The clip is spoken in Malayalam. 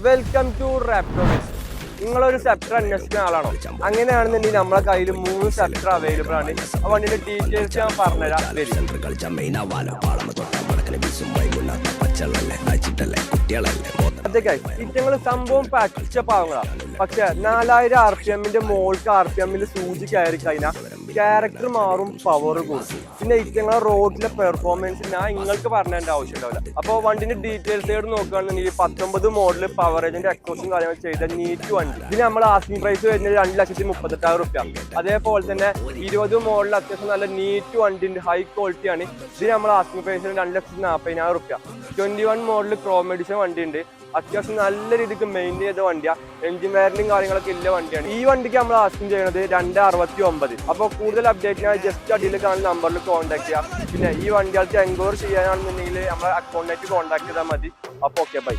Welcome to റാപ്റ്റോമിക്സ്. നിങ്ങളൊരു സെപ്റ്റർ അന്വേഷിക്കുന്ന ആളാണോ? അങ്ങനെയാണെന്നുണ്ടെങ്കിൽ നമ്മളെ കയ്യിൽ 3 സെപ്റ്റർ അവൈലബിൾ ആണ്. ആ വണ്ടിയുടെ ഡീറ്റെയിൽസ് ഞാൻ പറഞ്ഞുതരാം. ഇറ്റങ്ങൾ സംഭവം പച്ച പാവങ്ങളാണ്. പക്ഷെ 4000 RPM മോൾക്ക് RPM സൂചി കയറി കഴിഞ്ഞാൽ ക്യാരക്ടർ മാറും, പവർ കൂടും. പിന്നെ ഇറ്റങ്ങളെ റോഡിലെ പെർഫോമൻസ് ഞാൻ നിങ്ങൾക്ക് പറഞ്ഞതിന്റെ ആവശ്യം ഉണ്ടാവില്ല. അപ്പോൾ വണ്ടിന്റെ ഡീറ്റെയിൽസ് നോക്കുകയാണെന്നുണ്ടെങ്കിൽ 19 മോഡൽ പവറേജിന്റെ എക്സോസും കാര്യങ്ങൾ ചെയ്ത നീറ്റ് വണ്ടി. ഇതിന് നമ്മൾ ആസ്കിംഗ് പ്രൈസ് വരുന്നത് 2,38,000 റുപ്യ. അതേപോലെ തന്നെ 20 മോഡൽ അത്യാവശ്യം നല്ല നീറ്റ് വണ്ടി ഉണ്ട്, ഹൈ ക്വാളിറ്റി ആണ്. ഇതിന് നമ്മൾ ആസ്കിംഗ് പ്രൈസ് 2,40,000 റുപ്യ. 21 മോഡൽ ക്രോം എഡിഷൻ വണ്ടി ഉണ്ട്, അത്യാവശ്യം നല്ല രീതിക്ക് മെയിൻറ്റെയിൻ ചെയ്ത വണ്ടിയാണ്. എഞ്ചിൻ വയറിംഗ് കാര്യങ്ങളൊക്കെ ഇല്ല വണ്ടിയാണ്. ഈ വണ്ടിക്ക് നമ്മൾ ആസ്കിംഗ് ചെയ്യുന്നത് 2,69. അപ്പോൾ കൂടുതൽ അപ്ഡേറ്റിനായി ജസ്റ്റ് അടിയിൽ കാണുന്ന നമ്പറിൽ കോൺടാക്ട് ചെയ്യാം. പിന്നെ ഈ വണ്ടികൾക്ക് എൻക്വയറി ചെയ്യാനാണെന്നുണ്ടെങ്കിൽ നമ്മളെ അക്കൗണ്ടിലേക്ക് കോൺടാക്ട് ചെയ്താൽ മതി. അപ്പോൾ ഓക്കെ, ബൈ.